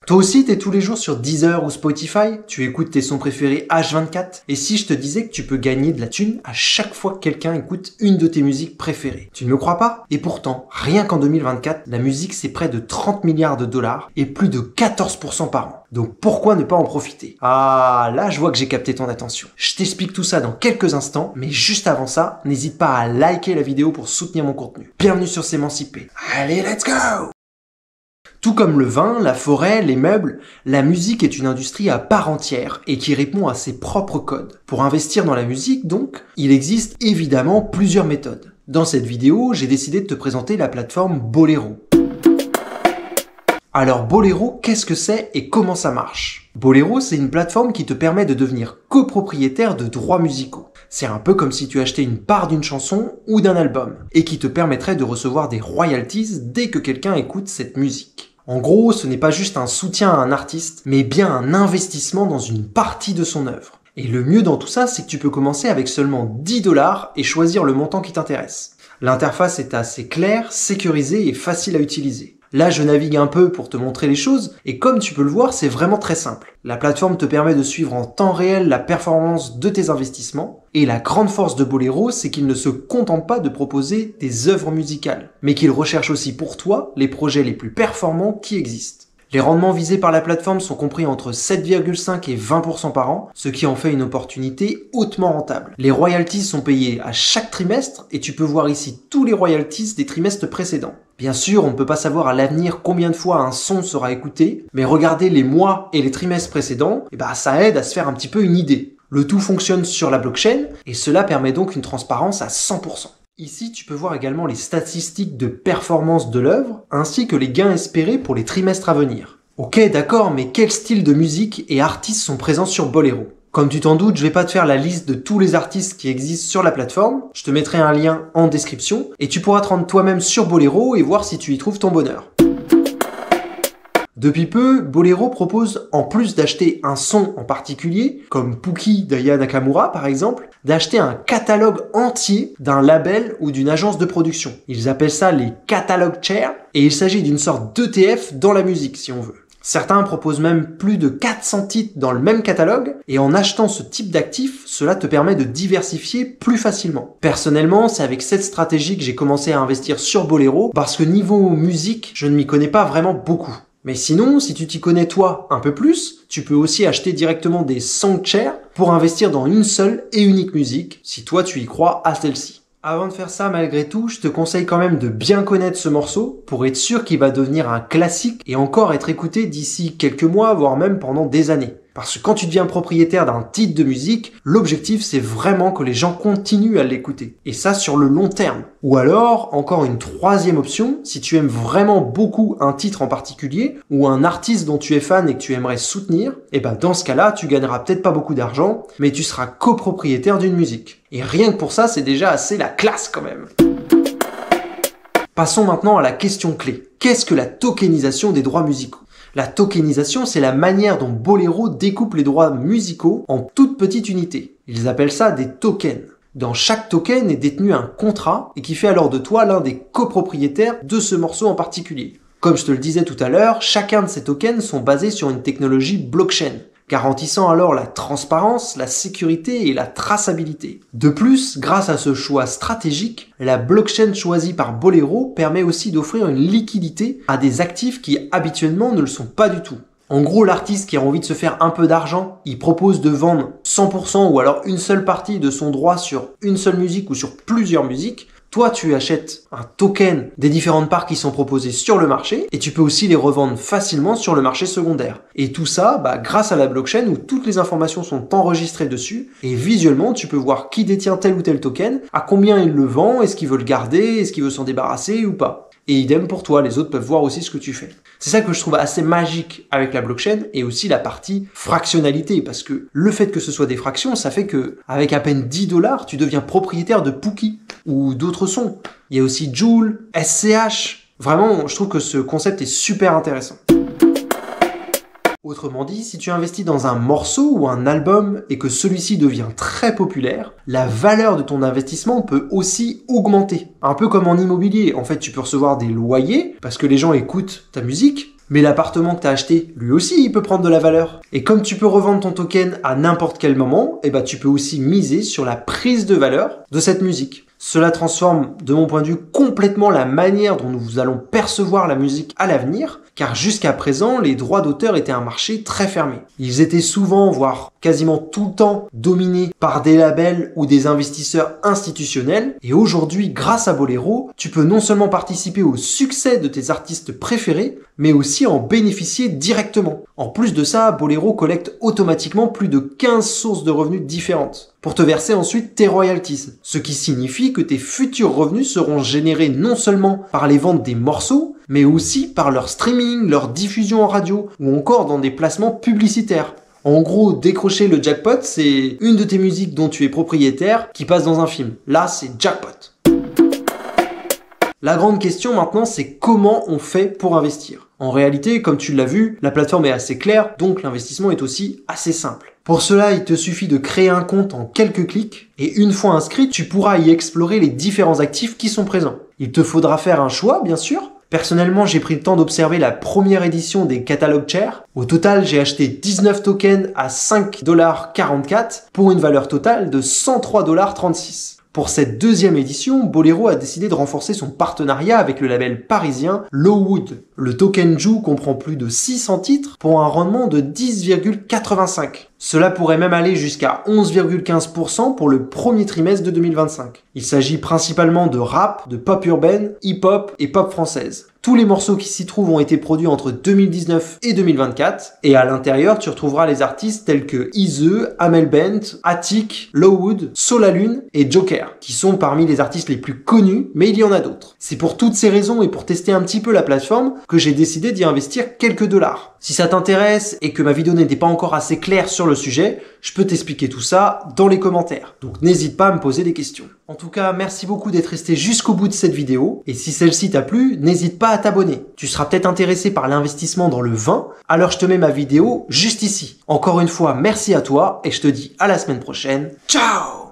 Toi aussi, t'es tous les jours sur Deezer ou Spotify, tu écoutes tes sons préférés H24, et si je te disais que tu peux gagner de la thune à chaque fois que quelqu'un écoute une de tes musiques préférées? Tu ne me crois pas? Et pourtant, rien qu'en 2024, la musique c'est près de 30 milliards de dollars et plus de 14% par an. Donc pourquoi ne pas en profiter? Ah, là je vois que j'ai capté ton attention. Je t'explique tout ça dans quelques instants, mais juste avant ça, n'hésite pas à liker la vidéo pour soutenir mon contenu. Bienvenue sur S'émanciper. Allez, let's go! Tout comme le vin, la forêt, les meubles, la musique est une industrie à part entière et qui répond à ses propres codes. Pour investir dans la musique, donc, il existe évidemment plusieurs méthodes. Dans cette vidéo, j'ai décidé de te présenter la plateforme Bolero. Alors Bolero, qu'est-ce que c'est et comment ça marche? Bolero, c'est une plateforme qui te permet de devenir copropriétaire de droits musicaux. C'est un peu comme si tu achetais une part d'une chanson ou d'un album, et qui te permettrait de recevoir des royalties dès que quelqu'un écoute cette musique. En gros, ce n'est pas juste un soutien à un artiste, mais bien un investissement dans une partie de son œuvre. Et le mieux dans tout ça, c'est que tu peux commencer avec seulement 10 $ et choisir le montant qui t'intéresse. L'interface est assez claire, sécurisée et facile à utiliser. Là, je navigue un peu pour te montrer les choses, et comme tu peux le voir, c'est vraiment très simple. La plateforme te permet de suivre en temps réel la performance de tes investissements, et la grande force de Bolero, c'est qu'il ne se contente pas de proposer des œuvres musicales, mais qu'il recherche aussi pour toi les projets les plus performants qui existent. Les rendements visés par la plateforme sont compris entre 7,5 et 20% par an, ce qui en fait une opportunité hautement rentable. Les royalties sont payées à chaque trimestre et tu peux voir ici tous les royalties des trimestres précédents. Bien sûr, on ne peut pas savoir à l'avenir combien de fois un son sera écouté, mais regarder les mois et les trimestres précédents, ça aide à se faire un petit peu une idée. Le tout fonctionne sur la blockchain et cela permet donc une transparence à 100%. Ici, tu peux voir également les statistiques de performance de l'œuvre, ainsi que les gains espérés pour les trimestres à venir. Ok, d'accord, mais quel style de musique et artistes sont présents sur Bolero? Comme tu t'en doutes, je vais pas te faire la liste de tous les artistes qui existent sur la plateforme, je te mettrai un lien en description, et tu pourras te rendre toi-même sur Bolero et voir si tu y trouves ton bonheur. Depuis peu, Bolero propose, en plus d'acheter un son en particulier, comme Pookie d'Aya Nakamura par exemple, d'acheter un catalogue entier d'un label ou d'une agence de production. Ils appellent ça les catalogue shares, et il s'agit d'une sorte d'ETF dans la musique si on veut. Certains proposent même plus de 400 titres dans le même catalogue, et en achetant ce type d'actif, cela te permet de diversifier plus facilement. Personnellement, c'est avec cette stratégie que j'ai commencé à investir sur Bolero, parce que niveau musique, je ne m'y connais pas vraiment beaucoup. Mais sinon, si tu t'y connais toi un peu plus, tu peux aussi acheter directement des song shares pour investir dans une seule et unique musique, si toi tu y crois à celle-ci. Avant de faire ça, malgré tout, je te conseille quand même de bien connaître ce morceau pour être sûr qu'il va devenir un classique et encore être écouté d'ici quelques mois, voire même pendant des années. Parce que quand tu deviens propriétaire d'un titre de musique, l'objectif c'est vraiment que les gens continuent à l'écouter. Et ça sur le long terme. Ou alors, encore une troisième option, si tu aimes vraiment beaucoup un titre en particulier, ou un artiste dont tu es fan et que tu aimerais soutenir, dans ce cas-là, tu gagneras peut-être pas beaucoup d'argent, mais tu seras copropriétaire d'une musique. Et rien que pour ça, c'est déjà assez la classe quand même. Passons maintenant à la question clé. Qu'est-ce que la tokenisation des droits musicaux? La tokenisation, c'est la manière dont Bolero découpe les droits musicaux en toutes petites unités. Ils appellent ça des tokens. Dans chaque token est détenu un contrat et qui fait alors de toi l'un des copropriétaires de ce morceau en particulier. Comme je te le disais tout à l'heure, chacun de ces tokens sont basés sur une technologie blockchain, garantissant alors la transparence, la sécurité et la traçabilité. De plus, grâce à ce choix stratégique, la blockchain choisie par Bolero permet aussi d'offrir une liquidité à des actifs qui habituellement ne le sont pas du tout. En gros, l'artiste qui a envie de se faire un peu d'argent, il propose de vendre 100% ou alors une seule partie de son droit sur une seule musique ou sur plusieurs musiques. Toi, tu achètes un token des différentes parts qui sont proposées sur le marché et tu peux aussi les revendre facilement sur le marché secondaire. Et tout ça, grâce à la blockchain où toutes les informations sont enregistrées dessus et visuellement, tu peux voir qui détient tel ou tel token, à combien il le vend, est-ce qu'il veut le garder, est-ce qu'il veut s'en débarrasser ou pas. Et idem pour toi, les autres peuvent voir aussi ce que tu fais. C'est ça que je trouve assez magique avec la blockchain et aussi la partie fractionnalité, parce que le fait que ce soit des fractions, ça fait que avec à peine 10 $, tu deviens propriétaire de Pookie ou d'autres sons. Il y a aussi Joule, SCH. Vraiment, je trouve que ce concept est super intéressant. Autrement dit, si tu investis dans un morceau ou un album et que celui-ci devient très populaire, la valeur de ton investissement peut aussi augmenter. Un peu comme en immobilier. En fait, tu peux recevoir des loyers parce que les gens écoutent ta musique, Mais l'appartement que tu as acheté, lui aussi, il peut prendre de la valeur. Et comme tu peux revendre ton token à n'importe quel moment, eh ben, tu peux aussi miser sur la prise de valeur de cette musique. Cela transforme, de mon point de vue, complètement la manière dont nous allons percevoir la musique à l'avenir, car jusqu'à présent, les droits d'auteur étaient un marché très fermé. Ils étaient souvent, voire quasiment tout le temps, dominés par des labels ou des investisseurs institutionnels, et aujourd'hui, grâce à Bolero, tu peux non seulement participer au succès de tes artistes préférés, mais aussi en bénéficier directement. En plus de ça, Bolero collecte automatiquement plus de 15 sources de revenus différentes, pour te verser ensuite tes royalties, ce qui signifie que tes futurs revenus seront générés non seulement par les ventes des morceaux, mais aussi par leur streaming, leur diffusion en radio, ou encore dans des placements publicitaires. En gros, décrocher le jackpot, c'est une de tes musiques dont tu es propriétaire qui passe dans un film. Là, c'est jackpot. La grande question maintenant, c'est comment on fait pour investir. En réalité, comme tu l'as vu, la plateforme est assez claire, donc l'investissement est aussi assez simple. Pour cela, il te suffit de créer un compte en quelques clics, et une fois inscrit, tu pourras y explorer les différents actifs qui sont présents. Il te faudra faire un choix, bien sûr. Personnellement, j'ai pris le temps d'observer la première édition des catalogues Chair. Au total, j'ai acheté 19 tokens à 5,44$ pour une valeur totale de 103,36$. Pour cette deuxième édition, Bolero a décidé de renforcer son partenariat avec le label parisien Lowood. Le token Ju comprend plus de 600 titres pour un rendement de 10,85. Cela pourrait même aller jusqu'à 11,15% pour le premier trimestre de 2025. Il s'agit principalement de rap, de pop urbaine, hip-hop et pop française. Tous les morceaux qui s'y trouvent ont été produits entre 2019 et 2024, et à l'intérieur, tu retrouveras les artistes tels que Ize, Amel Bent, Attic, Lowood, Solalune et Joker, qui sont parmi les artistes les plus connus, mais il y en a d'autres. C'est pour toutes ces raisons et pour tester un petit peu la plateforme que j'ai décidé d'y investir quelques dollars. Si ça t'intéresse et que ma vidéo n'était pas encore assez claire sur le sujet, je peux t'expliquer tout ça dans les commentaires. Donc n'hésite pas à me poser des questions. En tout cas, merci beaucoup d'être resté jusqu'au bout de cette vidéo. Et si celle-ci t'a plu, n'hésite pas à t'abonner. Tu seras peut-être intéressé par l'investissement dans le vin, alors je te mets ma vidéo juste ici. Encore une fois, merci à toi et je te dis à la semaine prochaine. Ciao!